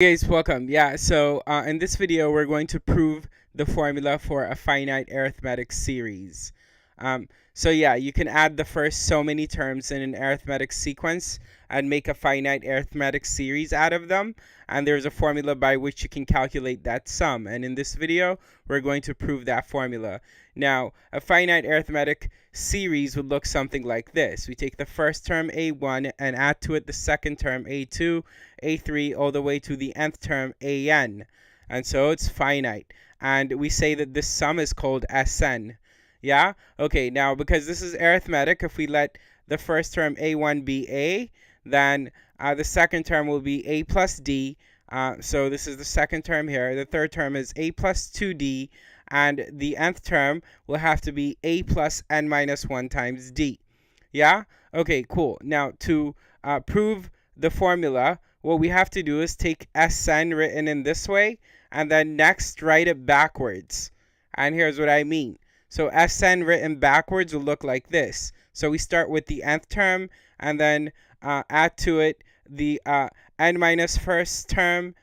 Hey guys, welcome. So in this video, we're going to prove the formula for a finite arithmetic series. You can add the first so many terms in an arithmetic sequence and make a finite arithmetic series out of them. And there's a formula by which you can calculate that sum. And in this video, we're going to prove that formula. Now, a finite arithmetic series would look something like this. We take the first term a1 and add to it the second term a2, a3, all the way to the nth term an. And so it's finite. And we say that this sum is called Sn. Yeah? Okay, now because this is arithmetic, if we let the first term a1 be a, then the second term will be a plus d. So this is the second term here. The third term is a plus 2d. And the nth term will have to be a plus n minus 1 times d. Yeah? Okay, cool. Now, to prove the formula, what we have to do is take Sn written in this way, and then next write it backwards. And here's what I mean. So Sn written backwards will look like this. So we start with the nth term, and then add to it the n minus first term.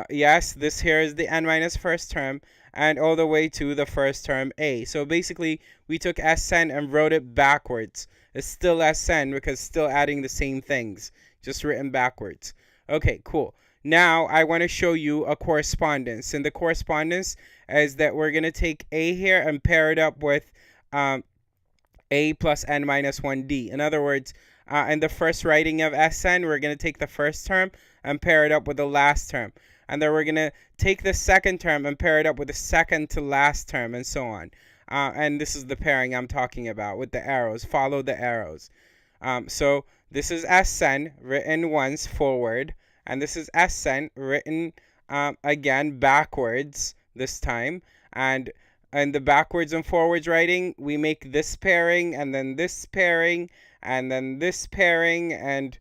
Yes, this here is the n minus first term, and all the way to the first term a. So basically, we took Sn and wrote it backwards. It's still Sn because still adding the same things, just written backwards. Okay, cool. Now I want to show you a correspondence. And the correspondence is that we're going to take a here and pair it up with a plus n minus 1d. In other words, in the first writing of Sn, we're going to take the first term and pair it up with the last term. And then we're going to take the second term and pair it up with the second to last term, and so on. And this is the pairing I'm talking about with the arrows. Follow the arrows. So this is Sn written once forward, and this is Sn written again backwards this time. And in the backwards and forwards writing, we make this pairing, and then this pairing, and then this pairing, and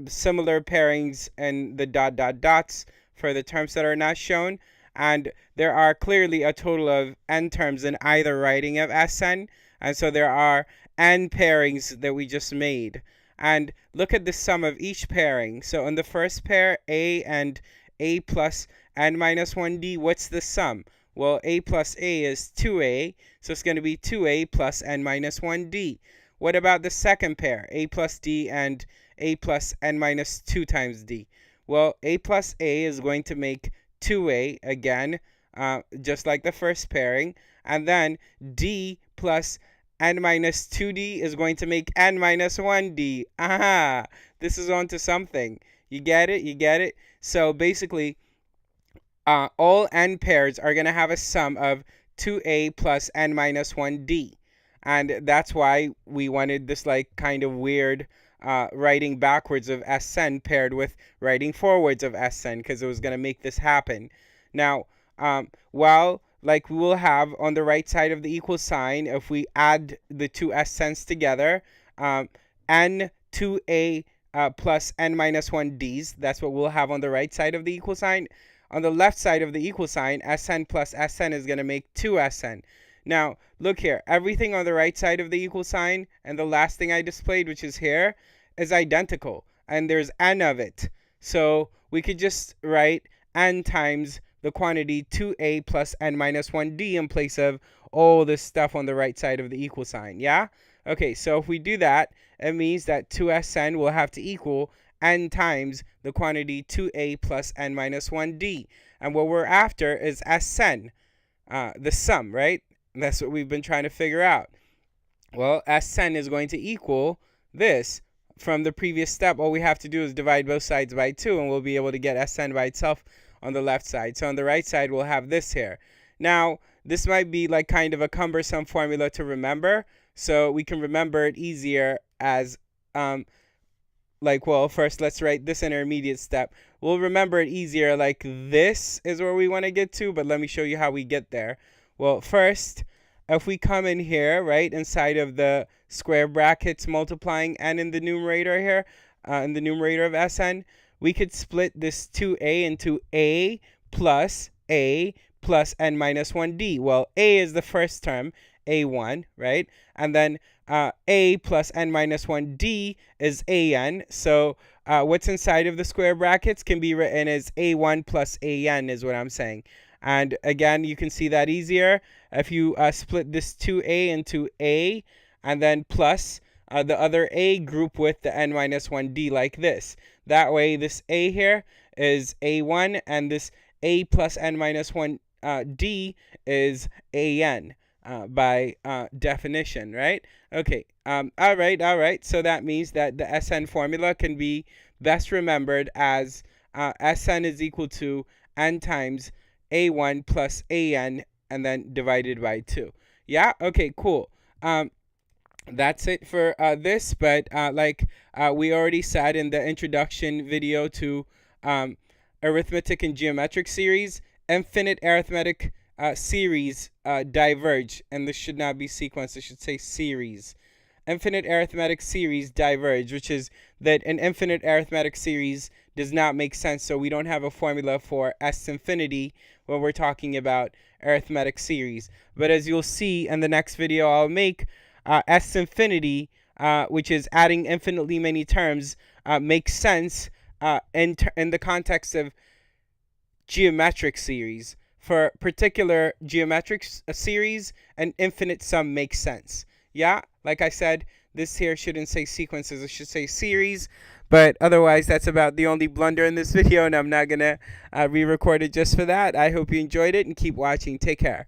similar pairings and the dots for the terms that are not shown. And there are clearly a total of n terms in either writing of Sn, and so there are n pairings that we just made. And look at the sum of each pairing. So in the first pair, a and a plus n minus 1d, what's the sum? Well, a plus a is 2a, so it's going to be 2a plus n minus 1d. What about the second pair, a plus d and a plus n minus 2 times d? Well, a plus a is going to make 2a again, just like the first pairing. And then d plus n minus 2d is going to make n minus 1d. Aha! This is on to something. You get it? You get it? So basically, all n pairs are going to have a sum of 2a plus n minus 1d. And that's why we wanted this like kind of weird writing backwards of Sn paired with writing forwards of Sn, because it was going to make this happen. Now, like we will have on the right side of the equal sign, if we add the two Sns together, n 2a plus n minus 1d's, that's what we'll have on the right side of the equal sign. On the left side of the equal sign, Sn plus Sn is going to make 2Sn. Now, look here. Everything on the right side of the equal sign and the last thing I displayed, which is here, is identical. And there's n of it. So we could just write n times the quantity 2a plus n minus 1d in place of all this stuff on the right side of the equal sign. Yeah? Okay, so if we do that, it means that 2Sn will have to equal n times the quantity 2a plus n minus 1d. And what we're after is Sn, the sum, right? That's what we've been trying to figure out. Well, Sn is going to equal this. From the previous step, all we have to do is divide both sides by 2, and we'll be able to get Sn by itself on the left side. So on the right side, we'll have this here. Now, this might be like kind of a cumbersome formula to remember, so we can remember it easier as first let's write this intermediate step. We'll remember it easier like this is where we want to get to, but let me show you how we get there. Well, first, if we come in here, right, inside of the square brackets multiplying n in the numerator here, in the numerator of Sn, we could split this 2a into a plus n minus 1d. Well, a is the first term, a1, right? And then a plus n minus 1d is an. So what's inside of the square brackets can be written as a1 plus an is what I'm saying. And again, you can see that easier if you split this 2a into a and then plus the other a group with the n minus 1d like this. That way this a here is a1 and this a plus n minus 1 d is an by definition, right? Okay, all right. So that means that the SN formula can be best remembered as SN is equal to n times a1 plus an and then divided by 2. Yeah, okay, cool. That's it for this, but like we already said in the introduction video to arithmetic and geometric series, infinite arithmetic series diverge, and this should not be sequence, it should say series. Infinite arithmetic series diverge, which is that an infinite arithmetic series does not make sense, so we don't have a formula for S infinity when we're talking about arithmetic series. But as you'll see in the next video I'll make, S infinity, which is adding infinitely many terms, makes sense in the context of geometric series. For particular geometric series, an infinite sum makes sense. Yeah, like I said, this here shouldn't say sequences, it should say series. But otherwise, that's about the only blunder in this video, and I'm not going to re-record it just for that. I hope you enjoyed it, and keep watching. Take care.